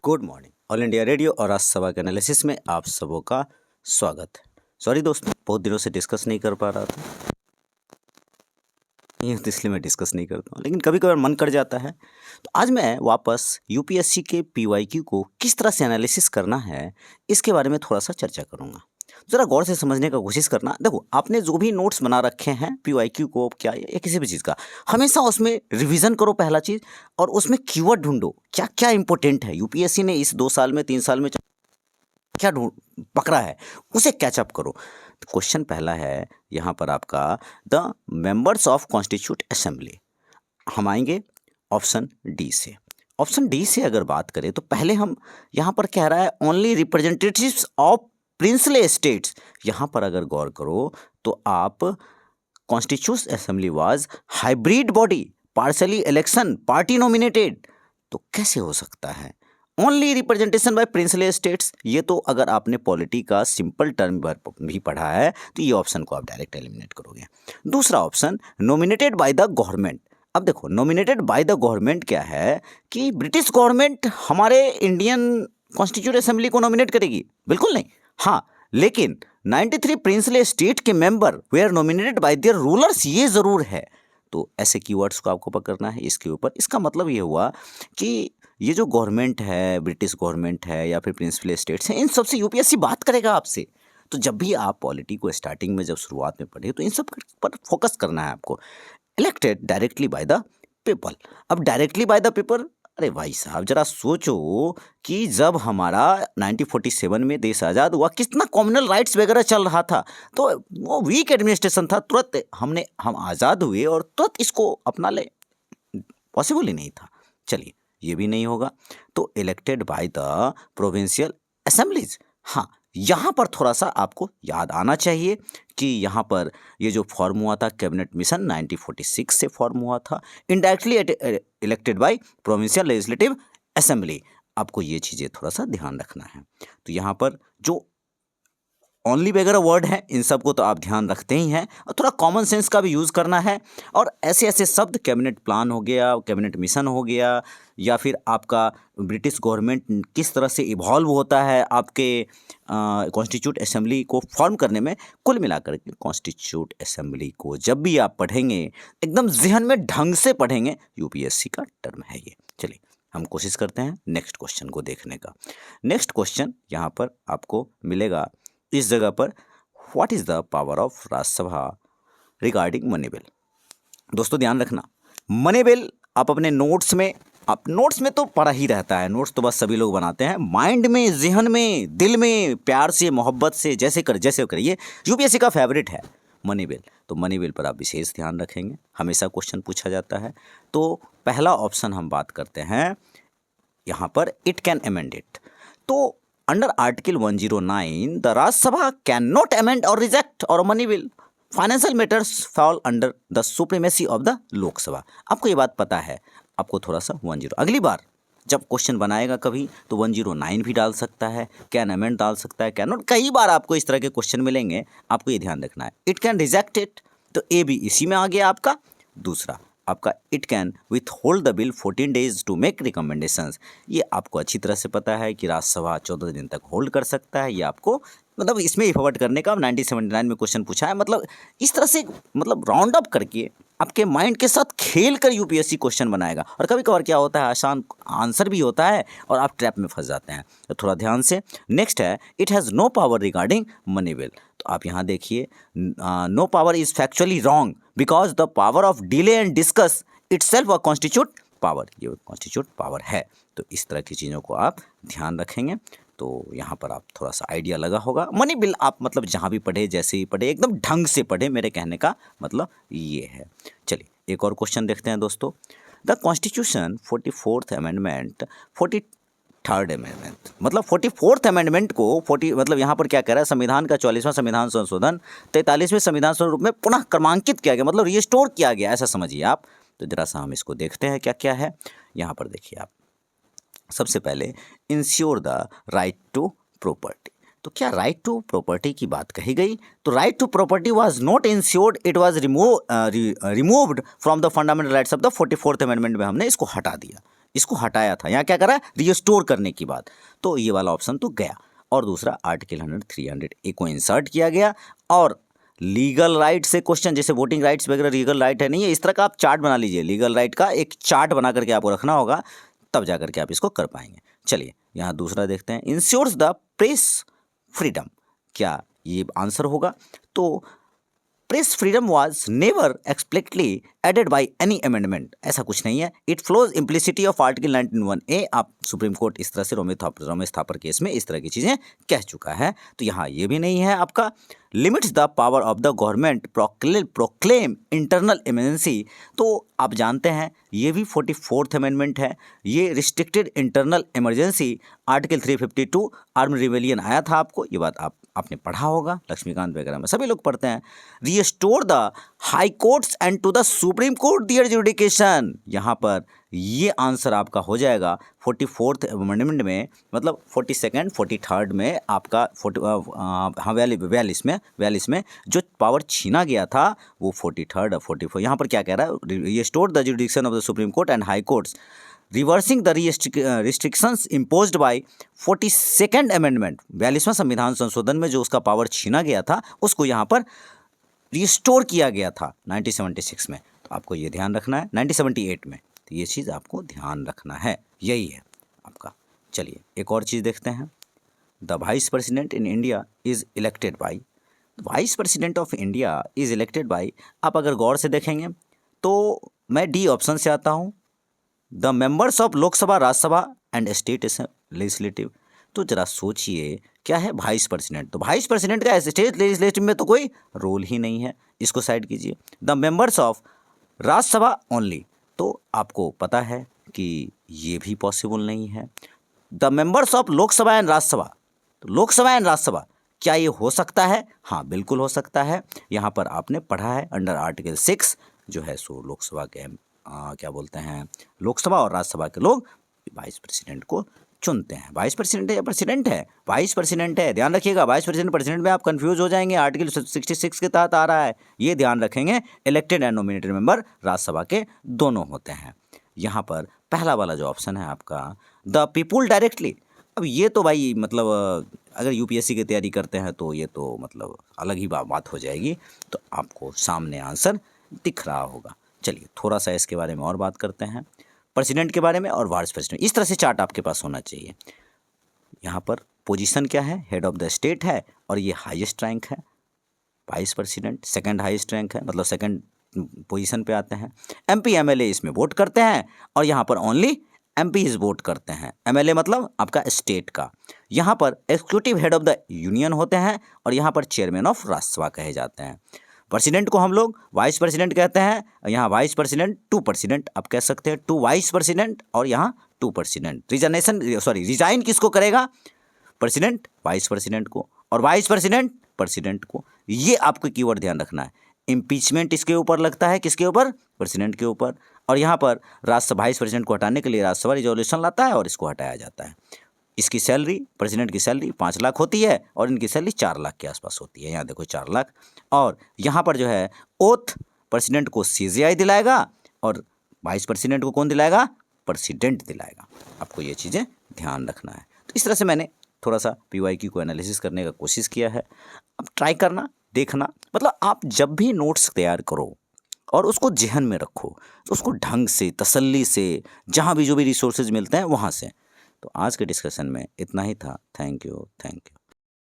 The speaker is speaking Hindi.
Good morning. All India radio और राजसभा के एनालिसिस में आप सबों का स्वागत है। सॉरी दोस्तों, बहुत दिनों से डिस्कस नहीं कर पा रहा था, ये तो इसलिए मैं डिस्कस नहीं करता हूँ, लेकिन कभी कभार मन कर जाता है। तो आज मैं वापस यूपीएससी के पीवाईक्यू को किस तरह से एनालिसिस करना है, इसके बारे में थोड़ा सा चर्चा करूँगा। ज़रा गौर से समझने का कोशिश करना। देखो, आपने जो भी नोट्स बना रखे हैं पीवाईक्यू को, क्या या किसी भी चीज़ का, हमेशा उसमें रिवीजन करो पहला चीज़, और उसमें कीवर्ड ढूंढो क्या क्या इंपॉर्टेंट है। यूपीएससी ने इस 2 साल में 3 साल में क्या ढूंढ पकड़ा है, उसे कैचअप करो। तो क्वेश्चन पहला है यहाँ पर आपका, the members of constitute assembly. हम आएंगे ऑप्शन डी से। ऑप्शन डी से अगर बात करें तो पहले हम यहाँ पर कह रहा है only representatives of princely states. यहाँ पर अगर गौर करो तो आप constitute assembly was hybrid body, partially election, party nominated. तो कैसे हो सकता है only representation bye princely states? ये तो अगर आपने पॉलिटी का सिंपल टर्म भी पढ़ा है तो ये ऑप्शन को आप डायरेक्ट एलिमिनेट करोगे। दूसरा option, nominated by the government. अब देखो, नॉमिनेटेड बाय द गवर्नमेंट क्या है कि ब्रिटिश गवर्नमेंट हमारे इंडियन कॉन्स्टिट्यूट असेंबली को नॉमिनेट करेगी? बिल्कुल नहीं। हाँ, लेकिन 93 प्रिंसली स्टेट के member were nominated by their rulers, ये जरूर है। तो ऐसे कीवर्ड्स को आपको पकड़ना है इसके ऊपर। इसका मतलब ये हुआ कि ये जो गवर्नमेंट है, ब्रिटिश गवर्नमेंट है या फिर प्रिंसिपल स्टेट्स हैं, इन सब से यूपीएससी बात करेगा आपसे। तो जब भी आप पॉलिटी को स्टार्टिंग में जब शुरुआत में पढ़े तो इन सब पर फोकस करना है आपको। Elected directly by the people. अब डायरेक्टली बाय द पीपल, अरे भाई साहब जरा सोचो कि जब हमारा 1947 में देश आज़ाद हुआ, कितना कॉमनल राइट्स वगैरह चल रहा था, तो वो वीक एडमिनिस्ट्रेशन था। तुरंत हम आज़ाद हुए और तुरंत इसको अपना ले, पॉसिबल ही नहीं था। चलिए, ये भी नहीं होगा। तो elected by the provincial assemblies. हाँ, यहाँ पर थोड़ा सा आपको याद आना चाहिए कि यहाँ पर ये जो फॉर्म हुआ था कैबिनेट मिशन 1946 से फॉर्म हुआ था, indirectly elected by provincial legislative assembly. आपको ये चीज़ें थोड़ा सा ध्यान रखना है। तो यहाँ पर जो ओनली वगैरह वर्ड है, इन सब को तो आप ध्यान रखते ही हैं, और थोड़ा कॉमन सेंस का भी यूज़ करना है। और ऐसे ऐसे शब्द, कैबिनेट प्लान हो गया, कैबिनेट मिशन हो गया, या फिर आपका ब्रिटिश गवर्नमेंट किस तरह से इवॉल्व होता है आपके कॉन्स्टिट्यूट असेंबली को फॉर्म करने में। कुल मिलाकर के कॉन्स्टिट्यूट असेंबली को जब भी आप पढ़ेंगे, एकदम जहन में ढंग से पढ़ेंगे। यूपीएससी का टर्म है ये। चलिए, हम कोशिश करते हैं नेक्स्ट क्वेश्चन को देखने का। नेक्स्ट क्वेश्चन यहाँ पर आपको मिलेगा इस जगह पर, what is the power of Rajya Sabha regarding money bill. दोस्तों ध्यान रखना, मनी बिल आप अपने नोट्स में तो पढ़ा ही रहता है। नोट्स तो बस सभी लोग बनाते हैं, माइंड में, जहन में, दिल में, प्यार से, मोहब्बत से, जैसे करिए। यूपीएससी का फेवरेट है मनी बिल। तो मनी बिल पर आप विशेष ध्यान रखेंगे, हमेशा क्वेश्चन पूछा जाता है। तो पहला ऑप्शन हम बात करते हैं यहाँ पर, इट कैन अमेंड इट। तो under article 109 the Rajya Sabha can not amend और रिजेक्ट और money bill. Financial matters fall under the supremacy of the Lok Sabha. आपको ये बात पता है। आपको थोड़ा सा 10, अगली बार जब क्वेश्चन बनाएगा कभी तो 109 भी डाल सकता है, कैन अमेंड डाल सकता है, कैन नॉट, कई बार आपको इस तरह के क्वेश्चन मिलेंगे। आपको ये ध्यान रखना है। इट कैन रिजेक्ट इट, तो ए भी इसी में आ गया आपका। दूसरा आपका, it can withhold the bill 14 days to make recommendations. ये आपको अच्छी तरह से पता है कि राज्यसभा 14 दिन तक होल्ड कर सकता है। ये आपको मतलब इसमें ही फॉरवर्ड करने का 1979 में क्वेश्चन पूछा है। मतलब इस तरह से, मतलब राउंड अप करके आपके माइंड के साथ खेल कर यूपीएससी क्वेश्चन बनाएगा। और कभी कभार क्या होता है, आसान आंसर भी होता है और आप ट्रैप में फंस जाते हैं। तो थोड़ा ध्यान से। नेक्स्ट है, it has no power regarding money bill. तो आप यहाँ देखिए, no power is factually wrong because the power of delay and discuss itself a constitute power. ये कॉन्स्टिट्यूट पावर है। तो इस तरह की चीज़ों को आप ध्यान रखेंगे तो यहाँ पर आप थोड़ा सा आइडिया लगा होगा। मनी बिल आप मतलब जहाँ भी पढ़े, जैसे ही पढ़े, एकदम ढंग से पढ़े, मेरे कहने का मतलब ये है। चलिए, एक और क्वेश्चन देखते हैं दोस्तों। The constitution 44th amendment, 43rd amendment, मतलब 44th अमेंडमेंट को 40 मतलब यहाँ पर क्या कह रहा है, संविधान का 44वां संविधान संशोधन 43वें संविधान संशोधन रूप में पुनः क्रमांकित किया गया, मतलब रिस्टोर किया गया, ऐसा समझिए आप। तो जरा सा हम इसको देखते हैं क्या क्या है। यहाँ पर देखिए आप, सबसे पहले ensure the right to property. तो क्या राइट टू प्रॉपर्टी की बात कही गई? तो right to property was not ensured, it was removed from the fundamental rights of the 44th amendment में हमने इसको हटा दिया। इसको हटाया था, यहाँ क्या करा, रिस्टोर करने की बात, तो ये वाला ऑप्शन तो गया। और दूसरा आर्टिकल 100 300 ए को इंसर्ट किया गया। और लीगल राइट से क्वेश्चन, जैसे वोटिंग राइट्स वगैरह लीगल राइट है नहीं है, इस तरह का आप चार्ट बना लीजिए, लीगल राइट का एक चार्ट बना करके आपको रखना होगा, तब जा करके आप इसको कर पाएंगे। चलिए यहाँ दूसरा देखते हैं, इंश्योर्स द प्रेस फ्रीडम, क्या ये आंसर होगा? तो press freedom was never explicitly added by any amendment, ऐसा कुछ नहीं है। It flows implicitly of article 19(1)(a। आप सुप्रीम कोर्ट इस तरह से रमेश थापर केस में इस तरह की चीज़ें कह चुका है, तो यहाँ ये भी नहीं है आपका। Limits the power of the government proclaim internal emergency, तो आप जानते हैं ये भी 44th अमेंडमेंट है, ये restricted internal emergency article 352 arm rebellion आया था, आपको ये बात आपने पढ़ा होगा, लक्ष्मीकांत वगैरह में सभी लोग पढ़ते हैं। Restore the high courts and to the supreme court their jurisdiction, यहाँ पर ये आंसर आपका हो जाएगा 44th अमेंडमेंट में, मतलब 42nd 43rd में आपका 42 में जो पावर छीना गया था वो 43rd और 44। यहाँ पर क्या कह रहा है, restore the jurisdiction of the supreme court and high courts reversing the restrictions imposed by 42nd amendment, 42वां संविधान संशोधन में जो उसका पावर छीना गया था उसको यहाँ पर रिस्टोर किया गया था 1976 में, तो आपको ये ध्यान रखना है, 1978 में, तो ये चीज़ आपको ध्यान रखना है, यही है आपका। चलिए एक और चीज़ देखते हैं, the vice president in India is elected by, vice president of India is elected by, आप अगर गौर से देखेंगे तो मैं डी ऑप्शन से आता हूँ, the members of Lok Sabha, Rajya Sabha and state legislative, तो जरा सोचिए क्या है वाइस प्रेसिडेंट, तो वाइस प्रेसिडेंट का स्टेट लेजिस्लेटिव में तो कोई रोल ही नहीं है, इसको साइड कीजिए। The members of Rajya Sabha only, तो आपको पता है कि ये भी पॉसिबल नहीं है। The members of Lok Sabha and Rajya Sabha, तो लोकसभा एंड राज्यसभा क्या ये हो सकता है? हाँ बिल्कुल हो सकता है, यहाँ पर आपने पढ़ा है अंडर आर्टिकल 6 जो है सो लोकसभा के क्या बोलते हैं, लोकसभा और राज्यसभा के लोग वाइस प्रेसिडेंट को चुनते हैं। वाइस प्रेसिडेंट है या प्रेसिडेंट है? वाइस प्रेसिडेंट है, ध्यान रखिएगा, वाइस प्रेसिडेंट प्रेसिडेंट में आप कंफ्यूज हो जाएंगे, आर्टिकल 66 के तहत आ रहा है, ये ध्यान रखेंगे। Elected and nominated member Rajya Sabha के दोनों होते हैं। यहाँ पर पहला वाला जो ऑप्शन है आपका द पीपुल डायरेक्टली, अब ये तो भाई मतलब अगर यूपीएससी की तैयारी करते हैं तो ये तो मतलब अलग ही बात हो जाएगी, तो आपको सामने आंसर दिख रहा होगा। चलिए थोड़ा सा इसके बारे में और बात करते हैं, प्रेसिडेंट के बारे में और वाइस प्रेसिडेंट, इस तरह से चार्ट आपके पास होना चाहिए। यहाँ पर पोजीशन क्या है, हेड ऑफ द स्टेट है और ये हाईएस्ट रैंक है, vice president second highest rank है, मतलब सेकंड पोजीशन पे आते हैं। एमपी एमएलए इसमें वोट करते हैं और यहाँ पर ओनली एमपीज वोट करते हैं, एमएलए मतलब आपका स्टेट का। यहाँ पर executive head of the union होते हैं और यहाँ पर चेयरमैन ऑफ राज्यसभा कहे जाते हैं। प्रेसिडेंट को हम लोग वाइस प्रेसिडेंट कहते हैं, यहाँ वाइस प्रेसिडेंट 2 प्रेसिडेंट आप कह सकते हैं, 2 वाइस प्रेसिडेंट और यहाँ 2 प्रेसिडेंट। रिजाइन किसको करेगा? प्रेसिडेंट वाइस प्रेसिडेंट को और वाइस प्रेसिडेंट प्रेसिडेंट को, ये आपको कीवर्ड ध्यान रखना है। इम्पीचमेंट इसके ऊपर लगता है, किसके ऊपर? प्रेसिडेंट के ऊपर। और यहाँ पर राज्यसभा वाइस प्रेसिडेंट को हटाने के लिए राज्यसभा रिजोल्यूशन लाता है और इसको हटाया जाता है। इसकी सैलरी, प्रेसिडेंट की सैलरी 5 लाख होती है और इनकी सैलरी 4 लाख के आसपास होती है, यहाँ देखो 4 लाख। और यहाँ पर जो है ओथ प्रेसिडेंट को सीजीआई दिलाएगा और वाइस प्रेसिडेंट को कौन दिलाएगा? प्रेसिडेंट दिलाएगा। आपको ये चीज़ें ध्यान रखना है। तो इस तरह से मैंने थोड़ा सा पीवाईक्यू को एनालिसिस करने का कोशिश किया है। अब ट्राई करना, देखना, मतलब आप जब भी नोट्स तैयार करो और उसको जहन में रखो, तो उसको ढंग से, तसल्ली से, जहाँ भी जो भी रिसोर्सेज मिलते हैं वहाँ से। तो आज के डिस्कशन में इतना ही था। Thank you.